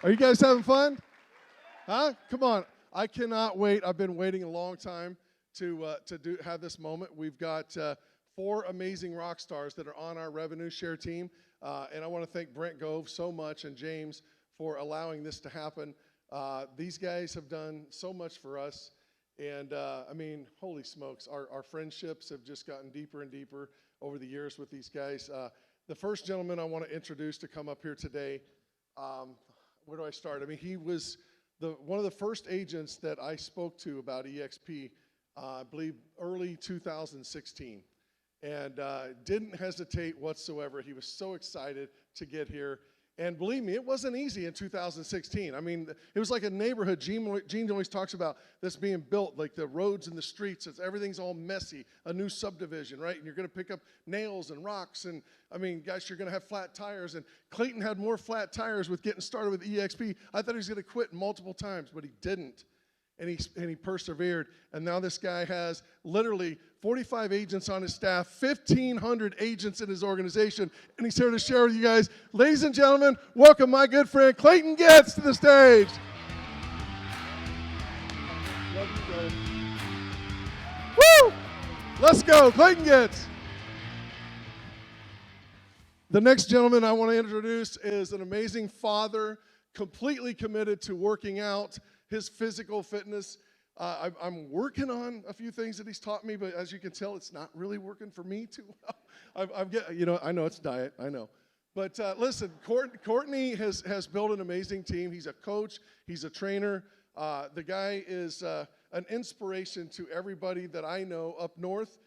Are you guys having fun? Huh? Come on. I cannot wait. I've been waiting a long time to have this moment. We've got 4 amazing rock stars that are on our revenue share team. And I want to thank Brent, Gove so much and James for allowing this to happen. These guys have done so much for us. And, I mean, holy smokes, our friendships have just gotten deeper and deeper over the years with these guys. The first gentleman I want to introduce to come up here today, where do I start? I mean, he was one of the first agents that I spoke to about EXP, I believe early 2016. And didn't hesitate whatsoever. He was so excited to get here. And believe me, it wasn't easy in 2016. I mean, it was like a neighborhood. Gene always talks about this being built, like the roads and the streets. Everything's all messy, a new subdivision, right? And you're going to pick up nails and rocks. And, I mean, guys, you're going to have flat tires. And Clayton had more flat tires with getting started with EXP. I thought he was going to quit multiple times, but he didn't. And he persevered. And now this guy has literally 45 agents on his staff, 1,500 agents in his organization, and he's here to share with you guys. Ladies and gentlemen, welcome my good friend Clayton Gits to the stage. Love you guys. Woo! Let's go, Clayton Gits. The next gentleman I want to introduce is an amazing father, completely committed to working out his physical fitness. I'm working on a few things that he's taught me, but as you can tell, it's not really working for me too well. I know it's diet, I know. But listen, Courtney has built an amazing team. He's a coach, he's a trainer. The guy is an inspiration to everybody that I know up north.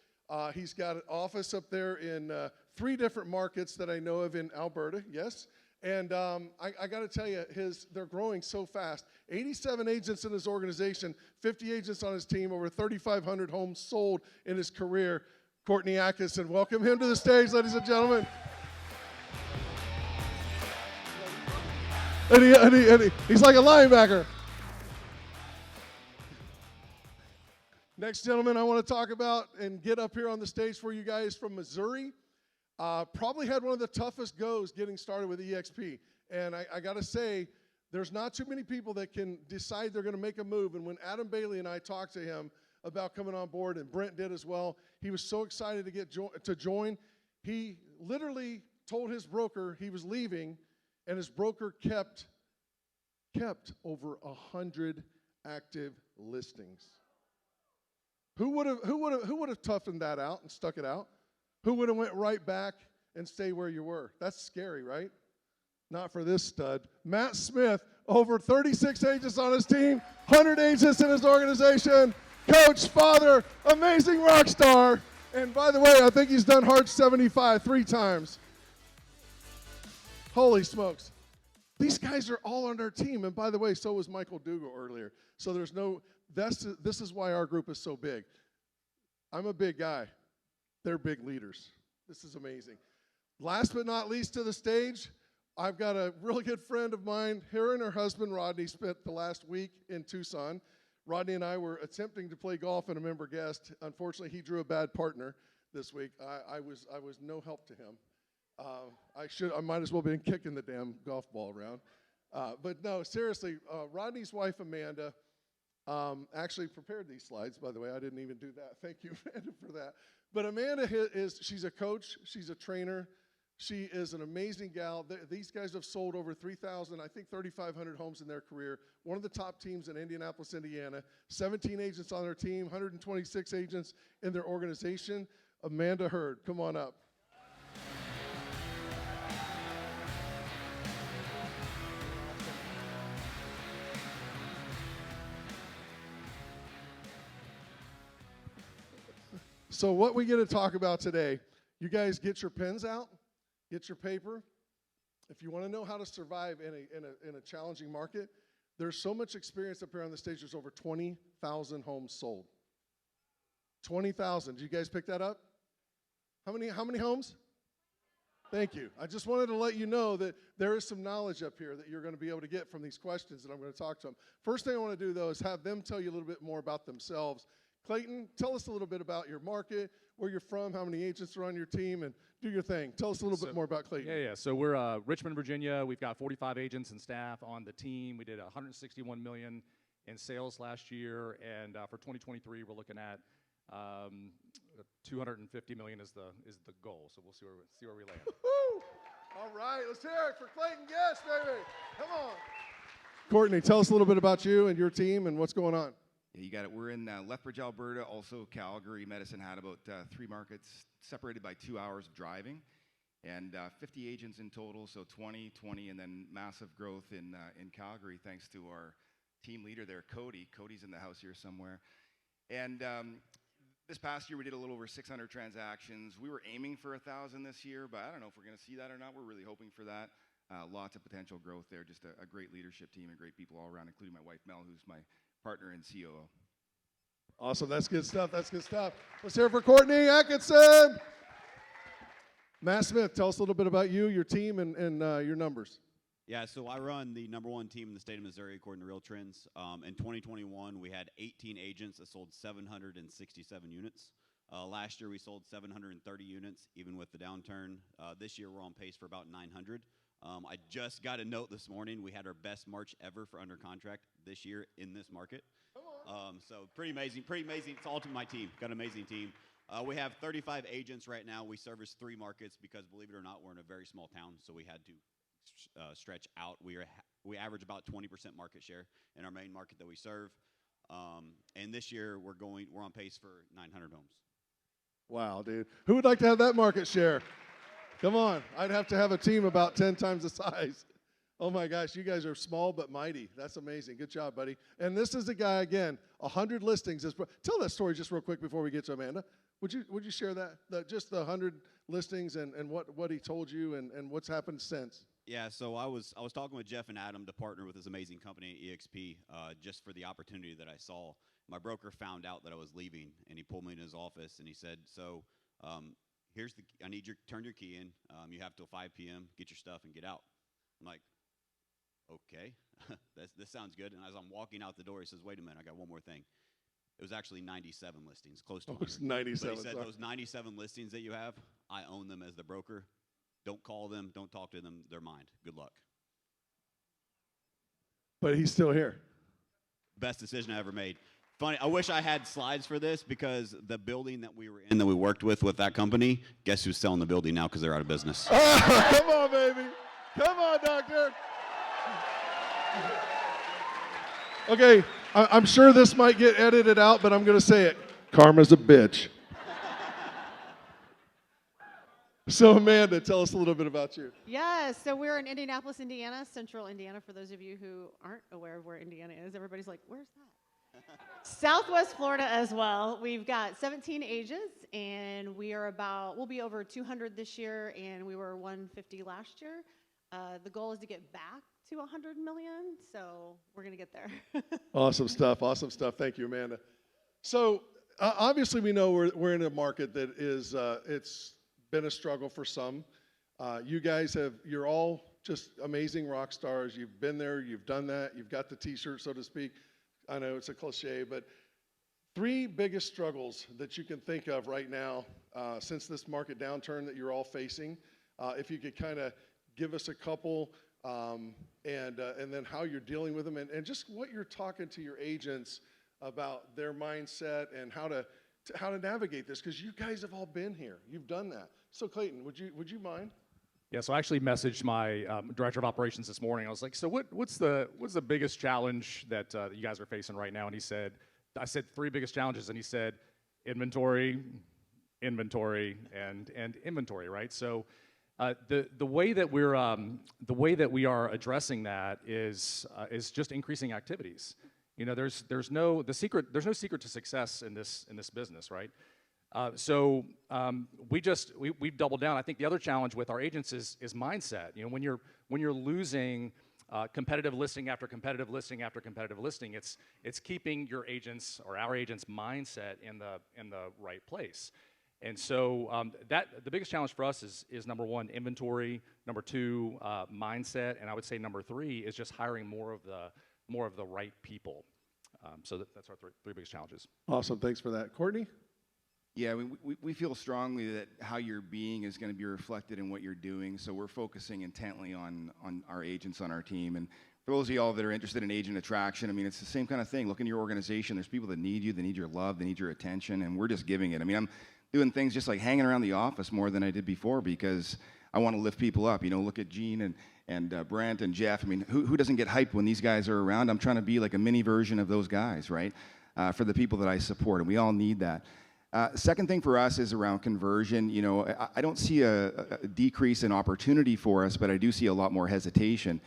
He's got an office up there in 3 different markets that I know of in Alberta, yes. And I got to tell you, they're growing so fast. 87 agents in his organization, 50 agents on his team, over 3,500 homes sold in his career. Courtney Atkinson, welcome him to the stage, ladies and gentlemen. And he's like a linebacker. Next gentleman I want to talk about and get up here on the stage for you guys from Missouri. Probably had one of the toughest goes getting started with EXP. And I got to say, there's not too many people that can decide they're going to make a move. And when Adam Bailey and I talked to him about coming on board, and Brent did as well, he was so excited to join. He literally told his broker he was leaving, and his broker kept over 100 active listings. Who would have toughened that out and stuck it out? Who would have went right back and stay where you were? That's scary, right? Not for this stud. Matt Smith, over 36 agents on his team, 100 agents in his organization, coach, father, amazing rock star. And by the way, I think he's done Hard 75 3 times. Holy smokes. These guys are all on our team. And by the way, so was Michael Dugal earlier. So this is why our group is so big. I'm a big guy. They're big leaders. This is amazing. Last but not least to the stage, I've got a really good friend of mine. Her and her husband, Rodney, spent the last week in Tucson. Rodney and I were attempting to play golf and a member guest. Unfortunately, he drew a bad partner this week. I was no help to him. I might as well have been kicking the damn golf ball around. But no, seriously, Rodney's wife, Amanda, actually prepared these slides, by the way. I didn't even do that. Thank you, Amanda, for that. But Amanda she's a coach, she's a trainer, she is an amazing gal. These guys have sold over 3,000, I think 3,500 homes in their career. One of the top teams in Indianapolis, Indiana. 17 agents on their team, 126 agents in their organization. Amanda Hurd, come on up. So what we get to talk about today, you guys get your pens out, get your paper. If you want to know how to survive in a challenging market, there's so much experience up here on the stage. There's over 20,000 homes sold. 20,000. Did you guys pick that up? How many homes? Thank you. I just wanted to let you know that there is some knowledge up here that you're going to be able to get from these questions that I'm going to talk to them. First thing I want to do, though, is have them tell you a little bit more about themselves. Clayton, tell us a little bit about your market, where you're from, how many agents are on your team, and do your thing. Tell us a little bit more about Clayton. Yeah. So we're Richmond, Virginia. We've got 45 agents and staff on the team. We did 161 million in sales last year, and for 2023, we're looking at 250 million is the goal. So we'll see where we land. All right, let's hear it for Clayton. Yes, baby. Come on. Courtney, tell us a little bit about you and your team and what's going on. Yeah, you got it. We're in Lethbridge, Alberta, also Calgary. Medicine Hat, about 3 markets separated by 2 hours of driving, and 50 agents in total, so 20, and then massive growth in Calgary thanks to our team leader there, Cody. Cody's in the house here somewhere. And this past year, we did a little over 600 transactions. We were aiming for 1,000 this year, but I don't know if we're going to see that or not. We're really hoping for that. Lots of potential growth there. Just a great leadership team and great people all around, including my wife, Mel, who's my partner and COO. Awesome. That's good stuff. That's good stuff. Let's hear it for Courtney Atkinson. Matt Smith, tell us a little bit about you, your team, and your numbers. Yeah, so I run the #1 team in the state of Missouri, according to Real Trends. In 2021, we had 18 agents that sold 767 units. Last year, we sold 730 units, even with the downturn. This year, we're on pace for about 900. I just got a note this morning. We had our best March ever for under contract this year in this market. So pretty amazing. It's all to my team. Got an amazing team. We have 35 agents right now. We service 3 markets because, believe it or not, we're in a very small town, so we had to stretch out. We average about 20% market share in our main market that we serve. And this year we're on pace for 900 homes. Wow, dude. Who would like to have that market share? Come on. I'd have to have a team about 10 times the size. Oh my gosh, you guys are small but mighty. That's amazing. Good job, buddy. And this is a guy, again, 100 listings. Tell that story just real quick before we get to Amanda. Would you share that? Just the 100 listings and what he told you and what's happened since? Yeah, so I was talking with Jeff and Adam to partner with this amazing company at EXP just for the opportunity that I saw. My broker found out that I was leaving, and he pulled me in his office, and he said, so I need you to turn your key in. You have till 5 p.m., get your stuff, and get out. I'm like, okay, this sounds good. And as I'm walking out the door, he says, wait a minute, I got one more thing. It was actually 97 listings, close to 100. It was 97. But he said, those 97 listings that you have, I own them as the broker. Don't call them. Don't talk to them. They're mine. Good luck. But he's still here. Best decision I ever made. Funny, I wish I had slides for this because the building that we were in that we worked with that company, guess who's selling the building now because they're out of business? Come on, baby. Come on, doctor. Okay, I'm sure this might get edited out, but I'm going to say it. Karma's a bitch. So, Amanda, tell us a little bit about you. Yes, so we're in Indianapolis, Indiana, central Indiana, for those of you who aren't aware of where Indiana is. Everybody's like, where's that? Southwest Florida as well. We've got 17 agents, and we'll be over 200 this year, and we were 150 last year. The goal is to get back to 100 million, so we're going to get there. Awesome stuff. Awesome stuff. Thank you, Amanda. So, obviously, we know we're in a market that is, it's been a struggle for some. You guys you're all just amazing rock stars. You've been there, you've done that, you've got the t-shirt, so to speak. I know it's a cliche, but 3 biggest struggles that you can think of right now since this market downturn that you're all facing. If you could kind of give us a couple and then how you're dealing with them and just what you're talking to your agents about their mindset and how to navigate this, because you guys have all been here. You've done that. So, Clayton, would you mind? Yeah, so I actually messaged my director of operations this morning. I was like, so what's the biggest challenge that you guys are facing right now? And I said 3 biggest challenges, and he said inventory, and inventory, right? So the way that we are addressing that is just increasing activities. You know, there's no secret to success in this business, right? So we've doubled down. I think the other challenge with our agents is mindset. You know, when you're losing competitive listing after competitive listing after competitive listing, it's keeping your agents or our agents' mindset in the right place. And so the biggest challenge for us is number 1, inventory. Number 2, mindset, and I would say number 3 is just hiring more of the right people. So that's our three biggest challenges. Awesome. Thanks for that. Courtney? Yeah, we feel strongly that how you're being is going to be reflected in what you're doing. So we're focusing intently on our agents on our team. And for those of y'all that are interested in agent attraction, I mean, it's the same kind of thing. Look in your organization. There's people that need you, they need your love, they need your attention, and we're just giving it. I mean, I'm doing things just like hanging around the office more than I did before because I want to lift people up. You know, look at Gene and Brent and Jeff. I mean, who doesn't get hyped when these guys are around? I'm trying to be like a mini version of those guys, right? For the people that I support, and we all need that. Second thing for us is around conversion. You know, I don't see a decrease in opportunity for us, but I do see a lot more hesitation.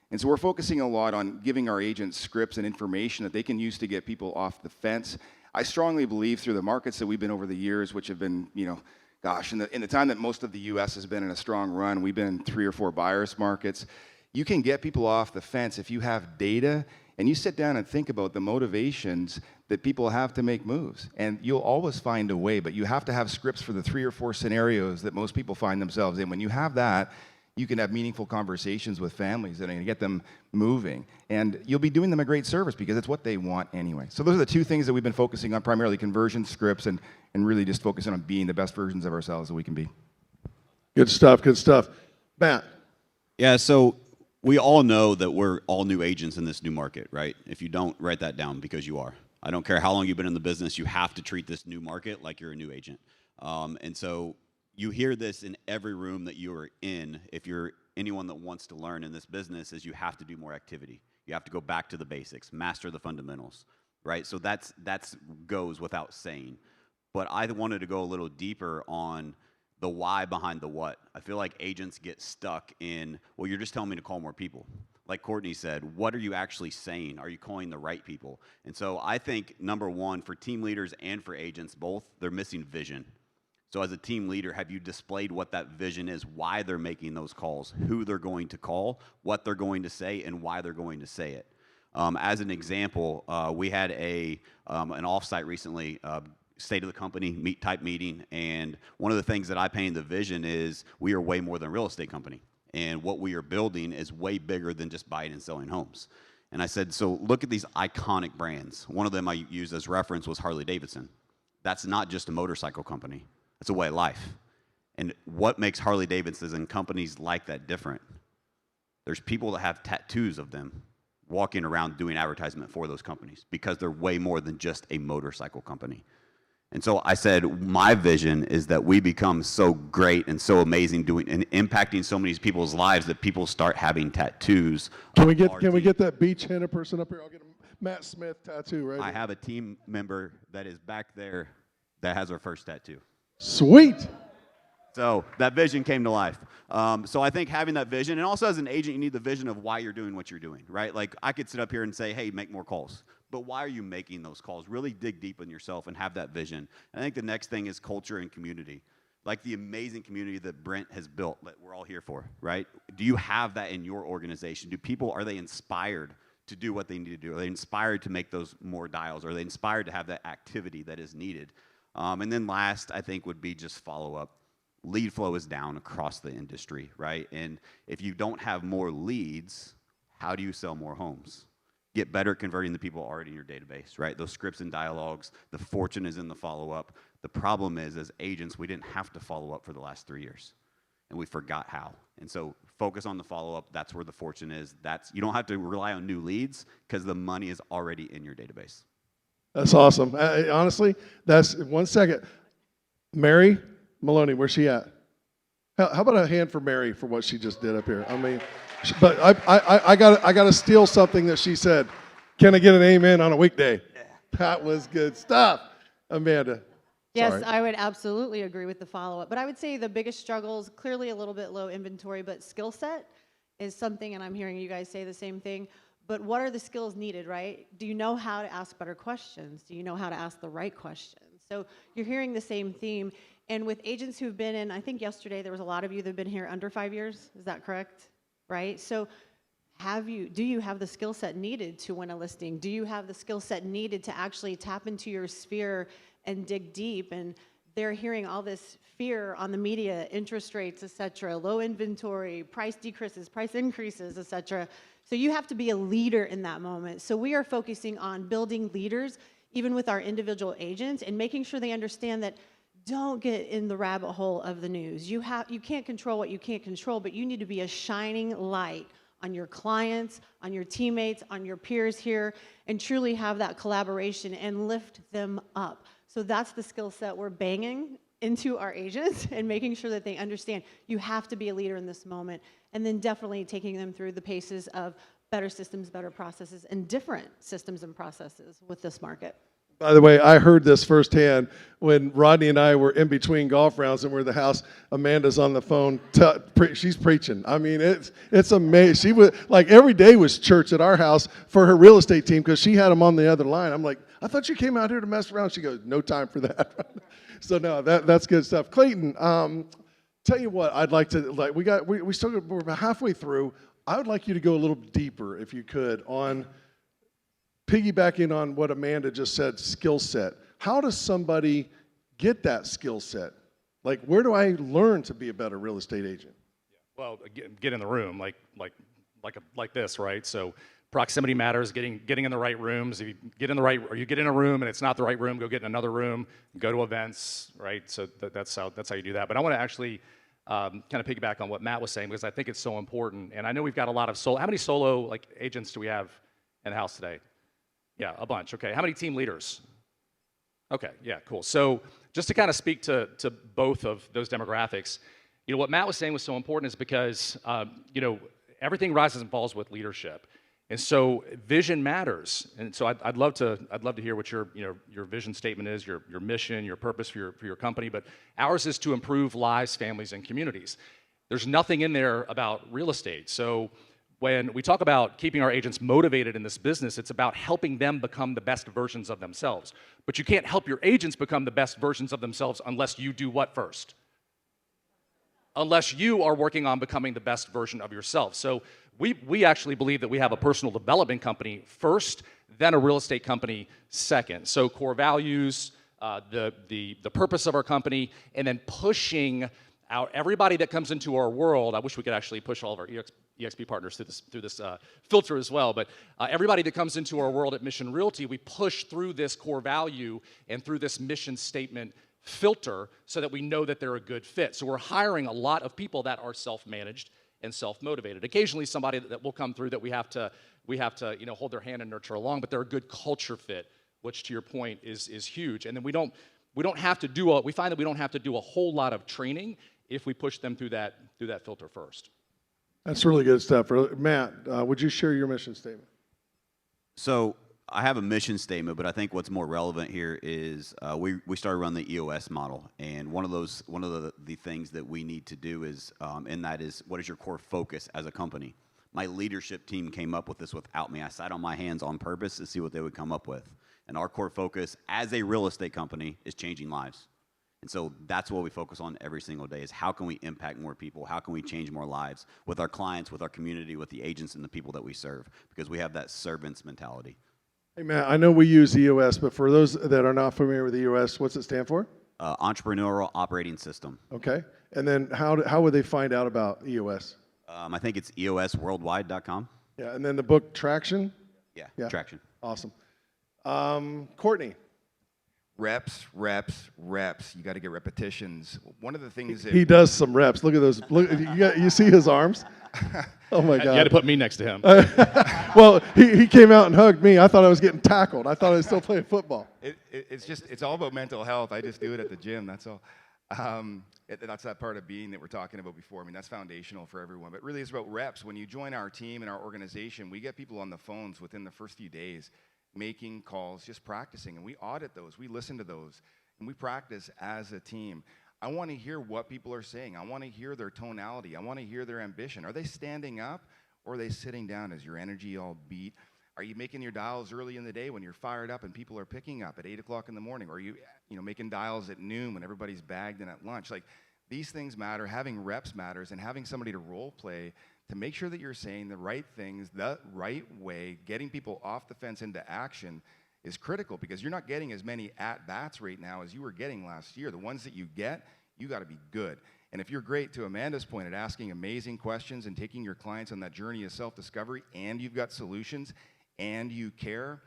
And so we're focusing a lot on giving our agents scripts and information that they can use to get people off the fence. I strongly believe through the markets that we've been over the years, which have been, you know, gosh, in the time that most of the U.S. has been in a strong run, we've been in 3 or 4 buyers markets. You can get people off the fence if you have data and you sit down and think about the motivations that people have to make moves. And you'll always find a way, but you have to have scripts for the 3 or 4 scenarios that most people find themselves in. When you have that, you can have meaningful conversations with families and get them moving. And you'll be doing them a great service because it's what they want anyway. So those are the 2 things that we've been focusing on, primarily conversion, scripts, and really just focusing on being the best versions of ourselves that we can be. Good stuff, good stuff. Matt? Yeah, so we all know that we're all new agents in this new market, right? If you don't, write that down because you are. I don't care how long you've been in the business, you have to treat this new market like you're a new agent. And so you hear this in every room that you are in. If you're anyone that wants to learn in this business, is you have to do more activity. You have to go back to the basics, master the fundamentals, right? So that's goes without saying. But I wanted to go a little deeper on the why behind the what. I feel like agents get stuck in, well, you're just telling me to call more people. Like Courtney said, what are you actually saying? Are you calling the right people? And so I think, number one, for team leaders and for agents both, they're missing vision. So as a team leader, have you displayed what that vision is, why they're making those calls, who they're going to call, what they're going to say, and why they're going to say it? As an example, we had an offsite recently, state of the company type meeting, and one of the things that I painted the vision is we are way more than a real estate company, and what we are building is way bigger than just buying and selling homes. And I said, so look at these iconic brands. One of them I used as reference was Harley Davidson. That's not just a motorcycle company. It's a way of life. And what makes Harley Davidson and companies like that different? There's people that have tattoos of them walking around doing advertisement for those companies because they're way more than just a motorcycle company. And so I said, my vision is that we become so great and so amazing doing and impacting so many people's lives that people start having tattoos. Can we get that beach-handed person up here? I'll get a Matt Smith tattoo right I here. have a team member that is back there that has her first tattoo. Sweet. So that vision came to life. So I think having that vision, and also as an agent, you need the vision of why you're doing what you're doing, right? Like I could sit up here and say, hey, make more calls. But why are you making those calls? Really dig deep in yourself and have that vision. I think the next thing is culture and community. Like the amazing community that Brent has built that we're all here for, right? Do you have that in your organization? Are they inspired to do what they need to do? Are they inspired to make those more dials? Are they inspired to have that activity that is needed? And then last, I think, would be just follow up. Lead flow is down across the industry, right? And if you don't have more leads, how do you sell more homes? Get better at converting the people already in your database, right? Those scripts and dialogues, the fortune is in the follow-up. The problem is, as agents, we didn't have to follow up for the last 3 years, and we forgot how. And so focus on the follow-up. That's where the fortune is. You don't have to rely on new leads because the money is already in your database. That's awesome. Honestly, that's 1 second. Mary Maloney, where's she at? How about a hand for Mary for what she just did up here? I mean, but I got to steal something that she said. Can I get an amen on a weekday? Yeah. That was good stuff. Amanda. Yes, Sorry. I would absolutely agree with the follow-up. But I would say the biggest struggles, clearly a little bit low inventory, but skill set is something, and I'm hearing you guys say the same thing. But what are the skills needed, right? Do you know how to ask better questions? Do you know how to ask the right questions? So you're hearing the same theme. And with agents who've been in, I think yesterday there was a lot of you that have been here under 5 years. Is that correct? Right? So do you have the skill set needed to win a listing? Do you have the skill set needed to actually tap into your sphere and dig deep and they're hearing all this fear on the media, interest rates, et cetera, low inventory, price decreases, price increases, et cetera. So you have to be a leader in that moment. So we are focusing on building leaders, even with our individual agents, and making sure they understand that don't get in the rabbit hole of the news. You can't control what you can't control, but you need to be a shining light on your clients, on your teammates, on your peers here, and truly have that collaboration and lift them up. So that's the skill set we're banging into our agents and making sure that they understand you have to be a leader in this moment, and then definitely taking them through the paces of better systems, better processes, and different systems and processes with this market. By the way, I heard this firsthand when Rodney and I were in between golf rounds and we're in the house. Amanda's on the phone. She's preaching. I mean, it's amazing. She was like every day was church at our house for her real estate team because she had them on the other line. I'm like, I thought you came out here to mess around. She goes, no time for that. So no, that's good stuff. Clayton, tell you what, I'd like to we're about halfway through. I would like you to go a little deeper, if you could, on piggybacking on what Amanda just said, skill set. How does somebody get that skill set? Like, where do I learn to be a better real estate agent? Well, get in the room, like this, right? So proximity matters. Getting in the right rooms. If you get in a room and it's not the right room, go get in another room. Go to events, right? So that's how you do that. But I want to actually kind of piggyback on what Matt was saying because I think it's so important. And I know we've got a lot of solo. How many solo agents do we have in the house today? Yeah, a bunch. Okay, how many team leaders? Okay, yeah, cool. So just to kind of speak to both of those demographics, what Matt was saying was so important is because everything rises and falls with leadership, and so vision matters. And so I'd love to hear what your vision statement is, your mission, your purpose for your company. But ours is to improve lives, families, and communities. There's nothing in there about real estate. So when we talk about keeping our agents motivated in this business, it's about helping them become the best versions of themselves. But you can't help your agents become the best versions of themselves unless you do what first? Unless you are working on becoming the best version of yourself. So we actually believe that we have a personal development company first, then a real estate company second. So core values, the purpose of our company, and then pushing out everybody that comes into our world. I wish we could actually push all of our EXP partners through this filter as well, but everybody that comes into our world at Mission Realty, we push through this core value and through this mission statement filter so that we know that they're a good fit. So we're hiring a lot of people that are self-managed and self-motivated. Occasionally somebody that will come through that we have to hold their hand and nurture along, but they're a good culture fit, which to your point is huge. And then we find that we don't have to do a whole lot of training if we push them through that filter first. That's really good stuff. Matt, would you share your mission statement? So I have a mission statement, but I think what's more relevant here is we started running the EOS model, and one of the things that we need to do is, and that is, what is your core focus as a company? My leadership team came up with this without me. I sat on my hands on purpose to see what they would come up with. And our core focus as a real estate company is changing lives. And so that's what we focus on every single day is how can we impact more people? How can we change more lives with our clients, with our community, with the agents and the people that we serve? Because we have that servant's mentality. Hey, Matt, I know we use EOS, but for those that are not familiar with EOS, what's it stand for? Entrepreneurial Operating System. Okay. And then how would they find out about EOS? I think it's eosworldwide.com. Yeah, and then the book Traction? Yeah. Traction. Awesome. Courtney. Reps. You got to get repetitions. One of the things that he does some reps. Look at those. Look, you see his arms? Oh my God! You had to put me next to him. Well, he came out and hugged me. I thought I was getting tackled. I thought I was still playing football. It's all about mental health. I just do it at the gym. That's all. That's that part of being that we're talking about before. I mean, that's foundational for everyone. But really, it's about reps. When you join our team and our organization, we get people on the phones within the first few days, making calls, just practicing, and we audit those, we listen to those, and we practice as a team. I want to hear what people are saying. I want to hear their tonality. I want to hear their ambition. Are they standing up, or are they sitting down? Is your energy all beat? Are you making your dials early in the day when you're fired up and people are picking up at 8 o'clock in the morning? Or are you making dials at noon when everybody's bagged in at lunch? Like, these things matter. Having reps matters, and having somebody to role play to make sure that you're saying the right things the right way, getting people off the fence into action is critical because you're not getting as many at-bats right now as you were getting last year. The ones that you get, you got to be good. And if you're great, to Amanda's point, at asking amazing questions and taking your clients on that journey of self-discovery, and you've got solutions, and you care,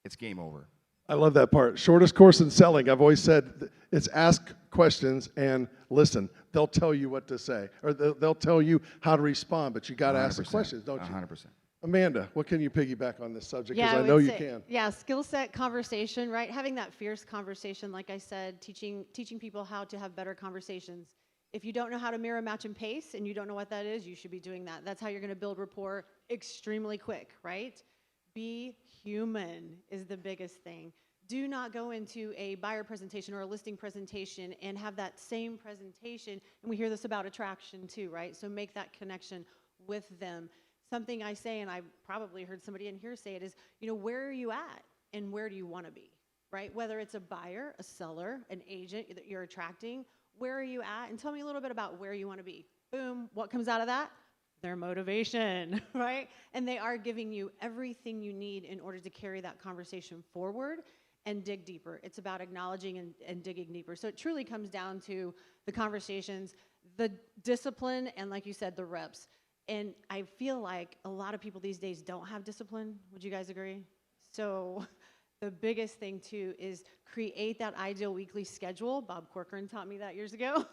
it's game over. I love that part. Shortest course in selling. I've always said it's ask questions and listen. They'll tell you what to say, or they'll tell you how to respond, but you got to ask the questions, don't you? 100%. Amanda, what can you piggyback on this subject? Because Yeah, I know would you say- can. Yeah, skill set conversation, right? Having that fierce conversation, like I said, teaching people how to have better conversations. If you don't know how to mirror, match, and pace, and you don't know what that is, you should be doing that. That's how you're going to build rapport extremely quick, right? Be human is the biggest thing. Do not go into a buyer presentation or a listing presentation and have that same presentation. And we hear this about attraction too, right? So make that connection with them. Something I say, and I probably heard somebody in here say it, is, where are you at and where do you want to be, right? Whether it's a buyer, a seller, an agent that you're attracting, where are you at? And tell me a little bit about where you want to be. Boom, what comes out of that? Their motivation, right? And they are giving you everything you need in order to carry that conversation forward and dig deeper. It's about acknowledging and digging deeper. So it truly comes down to the conversations, the discipline, and like you said, the reps. And I feel like a lot of people these days don't have discipline. Would you guys agree? So the biggest thing too is create that ideal weekly schedule. Bob Corcoran taught me that years ago.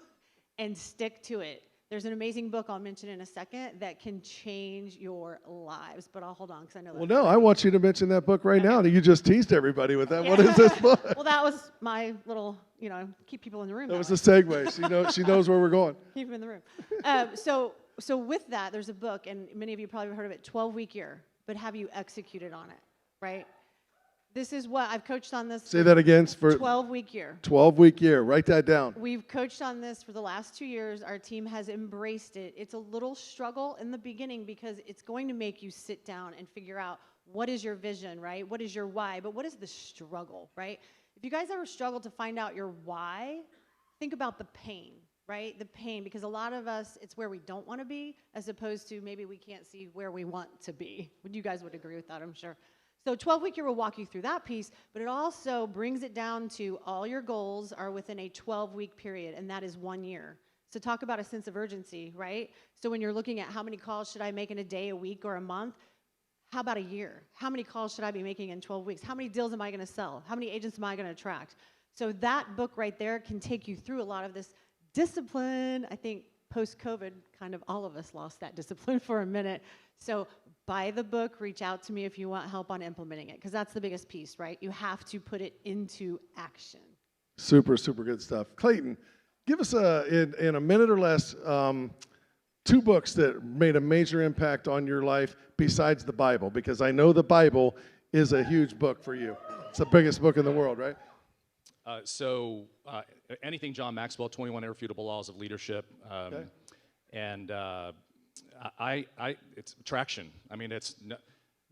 And stick to it. There's an amazing book I'll mention in a second that can change your lives, but I'll hold on because I know that. Well, no, I want you to mention that book right now. You just teased everybody with that. Yeah. What is this book? Well, that was my little, keep people in the room. That was the segue. She knows where we're going. Keep them in the room. So with that, there's a book, and many of you probably heard of it, 12-week year, but have you executed on it, right? This is what I've coached on this. Say that again. For 12-week year. 12-week year. Write that down. We've coached on this for the last 2 years. Our team has embraced it. It's a little struggle in the beginning because it's going to make you sit down and figure out what is your vision, right? What is your why? But what is the struggle, right? If you guys ever struggle to find out your why, think about the pain, right? The pain, because a lot of us, it's where we don't want to be as opposed to maybe we can't see where we want to be. You guys would agree with that, I'm sure. So 12-week year will walk you through that piece, but it also brings it down to all your goals are within a 12-week period, and that is 1 year. So talk about a sense of urgency, right? So when you're looking at how many calls should I make in a day, a week, or a month, how about a year? How many calls should I be making in 12 weeks? How many deals am I going to sell? How many agents am I going to attract? So that book right there can take you through a lot of this discipline. I think post-COVID, kind of all of us lost that discipline for a minute. So buy the book, reach out to me if you want help on implementing it, because that's the biggest piece, right? You have to put it into action. Super, super good stuff. Clayton, give us in a minute or less 2 books that made a major impact on your life besides the Bible, because I know the Bible is a huge book for you. It's the biggest book in the world, right? Anything John Maxwell, 21 Irrefutable Laws of Leadership. Okay. And it's traction. I mean, it's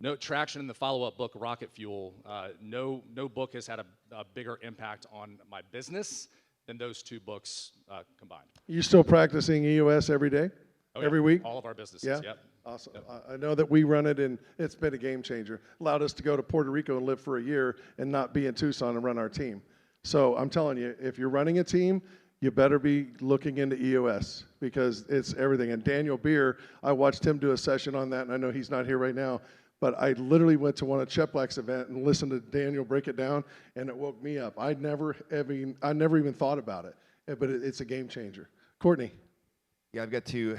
no traction in the follow-up book, Rocket Fuel. No book has had a bigger impact on my business than those 2 books combined. You still practicing EOS every day? Oh, yeah. Every week? All of our businesses, Yeah? Yep. Awesome. Yep. I know that we run it, and it's been a game changer. Allowed us to go to Puerto Rico and live for a year and not be in Tucson and run our team. So I'm telling you, if you're running a team, you better be looking into EOS because it's everything. And Daniel Beer, I watched him do a session on that, and I know he's not here right now, but I literally went to one of Cheplack's event and listened to Daniel break it down, and it woke me up. I never even thought about it, but it's a game changer. Courtney. Yeah, I've got to,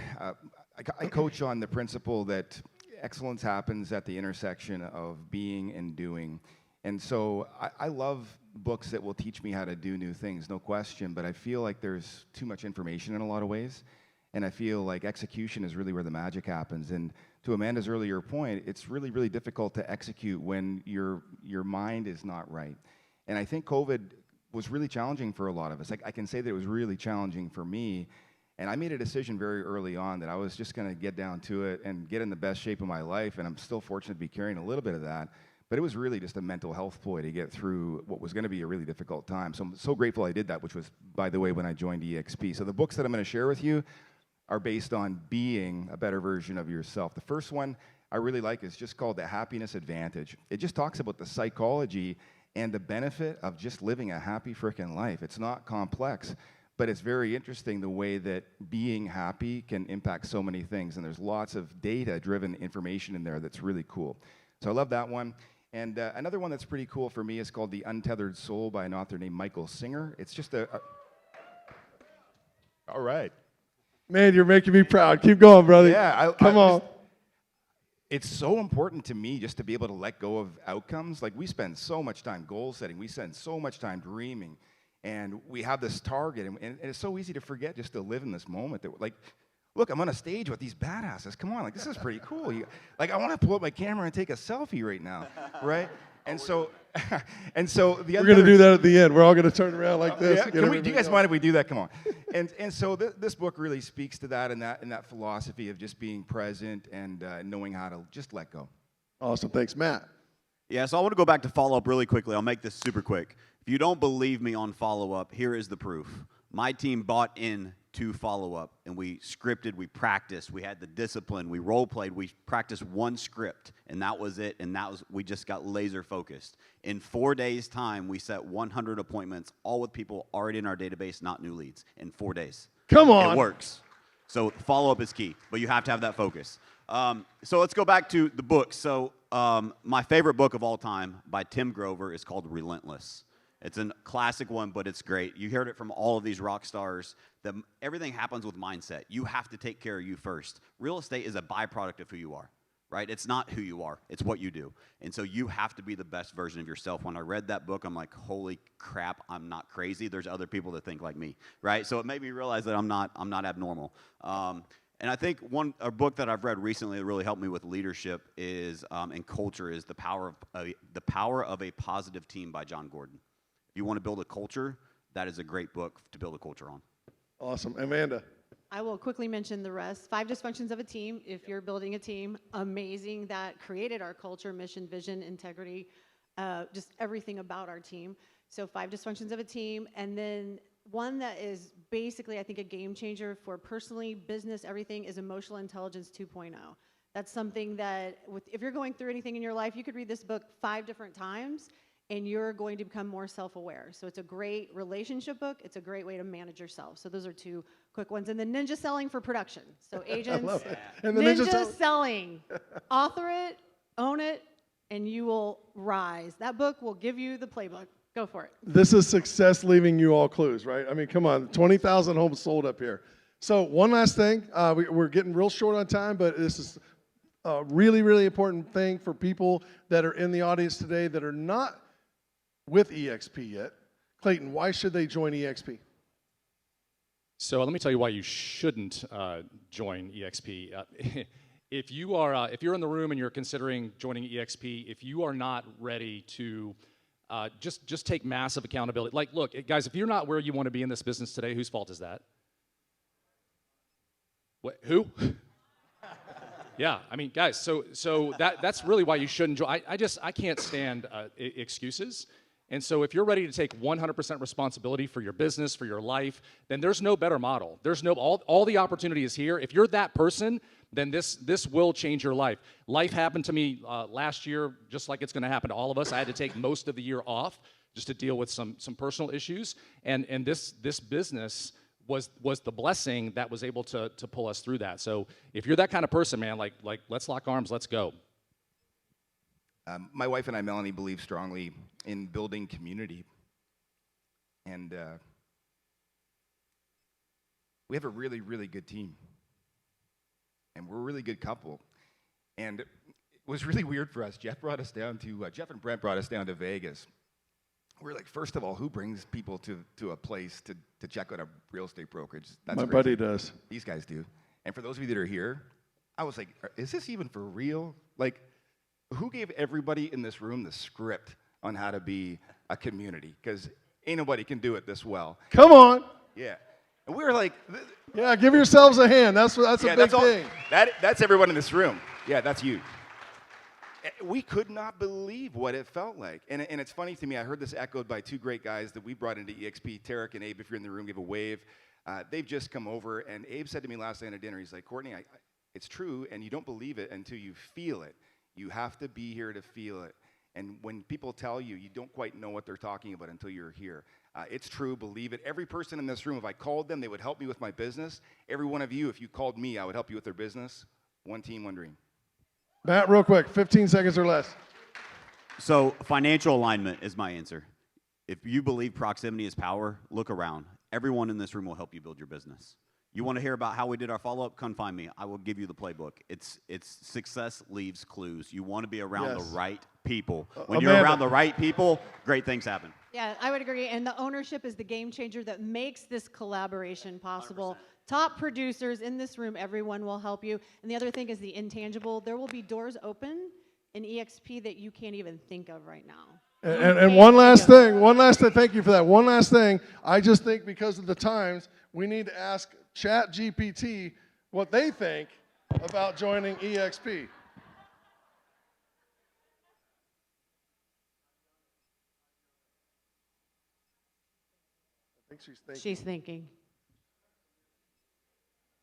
I coach on the principle that excellence happens at the intersection of being and doing. And so I love books that will teach me how to do new things, no question, but I feel like there's too much information in a lot of ways. And I feel like execution is really where the magic happens. And to Amanda's earlier point, it's really, really difficult to execute when your mind is not right. And I think COVID was really challenging for a lot of us. I can say that it was really challenging for me. And I made a decision very early on that I was just going to get down to it and get in the best shape of my life. And I'm still fortunate to be carrying a little bit of that. But it was really just a mental health ploy to get through what was going to be a really difficult time. So I'm so grateful I did that, which was, by the way, when I joined EXP. So the books that I'm going to share with you are based on being a better version of yourself. The first one, I really like it. It's just called The Happiness Advantage. It just talks about the psychology and the benefit of just living a happy freaking life. It's not complex, but it's very interesting the way that being happy can impact so many things. And there's lots of data-driven information in there that's really cool. So I love that one. And another one that's pretty cool for me is called The Untethered Soul by an author named Michael Singer. It's just all right. Man, you're making me proud. Keep going, brother. Yeah, Come on. It's so important to me just to be able to let go of outcomes. Like, we spend so much time goal setting. We spend so much time dreaming. And we have this target. And it's so easy to forget just to live in this moment. That, like, look, I'm on a stage with these badasses. Come on, like, this is pretty cool. Like, I want to pull up my camera and take a selfie right now, right? And so, We're going to do that at the end. We're all going to turn around like this. Yeah, do you guys mind if we do that? Come on. And so this book really speaks to that and that philosophy of just being present and knowing how to just let go. Awesome. Thanks, Matt. Yeah, so I want to go back to follow-up really quickly. I'll make this super quick. If you don't believe me on follow-up, here is the proof. My team bought in to follow-up, and we scripted, we practiced, we had the discipline, we role-played, we practiced one script, and that was it, and we just got laser-focused. In 4 days' time, we set 100 appointments, all with people already in our database, not new leads, in 4 days. Come on. It works. So follow-up is key, but you have to have that focus. So let's go back to the book. So my favorite book of all time by Tim Grover is called Relentless. It's a classic one, but it's great. You heard it from all of these rock stars. That everything happens with mindset. You have to take care of you first. Real estate is a byproduct of who you are, right? It's not who you are. It's what you do. And so you have to be the best version of yourself. When I read that book, I'm like, holy crap, I'm not crazy. There's other people that think like me, right? So it made me realize that I'm not abnormal. And I think a book that I've read recently that really helped me with leadership is and culture is The Power of a Positive Team by John Gordon. If you want to build a culture, that is a great book to build a culture on. Awesome. Amanda. I will quickly mention the rest. 5 Dysfunctions of a Team, if you're building a team. Amazing, that created our culture, mission, vision, integrity, just everything about our team. So 5 Dysfunctions of a Team. And then one that is basically, I think, a game changer for personally, business, everything is Emotional Intelligence 2.0. That's something that, if you're going through anything in your life, you could read this book 5 different times, and you're going to become more self-aware. So it's a great relationship book. It's a great way to manage yourself. So those are 2 quick ones. And then Ninja Selling for production. So agents, I love it. And the Ninja Selling. Author it, own it, and you will rise. That book will give you the playbook. Go for it. This is success leaving you all clues, right? I mean, come on, 20,000 homes sold up here. So one last thing. We're getting real short on time, but this is a really, really important thing for people that are in the audience today that are not with EXP yet. Clayton, why should they join EXP? So let me tell you why you shouldn't join EXP. If you're in the room and you're considering joining EXP, if you are not ready to just take massive accountability. Like, look, guys, if you're not where you want to be in this business today, whose fault is that? What? Who? Yeah, I mean, guys. So that's really why you shouldn't join. I can't stand excuses. And so if you're ready to take 100% responsibility for your business, for your life, then there's no better model. There's no all the opportunity is here. If you're that person, then this will change your life. Life happened to me last year, just like it's going to happen to all of us. I had to take most of the year off just to deal with some personal issues, and this business was the blessing that was able to pull us through that. So if you're that kind of person, man, like let's lock arms, let's go. My wife and I, Melanie, believe strongly in building community. And we have a really, really good team. And we're a really good couple. And it was really weird for us. Jeff and Brent brought us down to Vegas. We're like, first of all, who brings people to a place to check out a real estate brokerage? That's My crazy. buddy does. These guys do. And for those of you that are here, I was like, is this even for real? Like, who gave everybody in this room the script on how to be a community? Because ain't nobody can do it this well. Come on. Yeah. And we were like... Yeah, give yourselves a hand. That's a big thing. That's everyone in this room. Yeah, that's you. We could not believe what it felt like. And it's funny to me, I heard this echoed by 2 great guys that we brought into EXP, Tarek and Abe. If you're in the room, give a wave. They've just come over, and Abe said to me last night at dinner, he's like, Courtney, It's true, and you don't believe it until you feel it. You have to be here to feel it. And when people tell you, you don't quite know what they're talking about until you're here. It's true, believe it. Every person in this room, if I called them, they would help me with my business. Every one of you, if you called me, I would help you with their business. One team, one dream. Matt, real quick, 15 seconds or less. So financial alignment is my answer. If you believe proximity is power, look around. Everyone in this room will help you build your business. You want to hear about how we did our follow-up? Come find me. I will give you the playbook. It's success leaves clues. You want to be around the right people. When you're around the right people, great things happen. Yeah, I would agree. And the ownership is the game changer that makes this collaboration possible. 100%. Top producers in this room, everyone will help you. And the other thing is the intangible. There will be doors open in EXP that you can't even think of right now. And one last thing, thank you for that. One last thing, I just think because of the times, we need to ask ChatGPT what they think about joining EXP. I think she's thinking. She's thinking.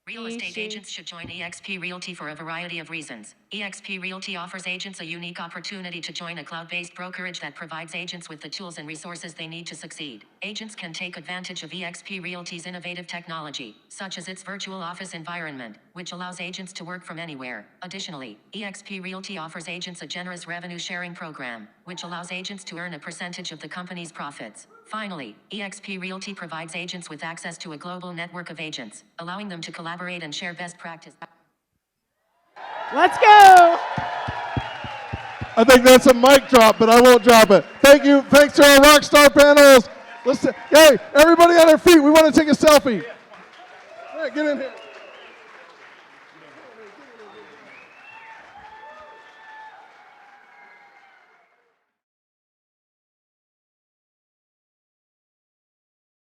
Real estate agents should join eXp Realty for a variety of reasons. eXp Realty offers agents a unique opportunity to join a cloud-based brokerage that provides agents with the tools and resources they need to succeed. Agents can take advantage of eXp Realty's innovative technology, such as its virtual office environment, which allows agents to work from anywhere. Additionally, eXp Realty offers agents a generous revenue sharing program, which allows agents to earn a percentage of the company's profits. Finally, eXp Realty provides agents with access to a global network of agents, allowing them to collaborate and share best practice. Let's go! I think that's a mic drop, but I won't drop it. Thank you. Thanks to our Rockstar panels. Listen, hey, everybody on their feet. We want to take a selfie. Yeah, get in here.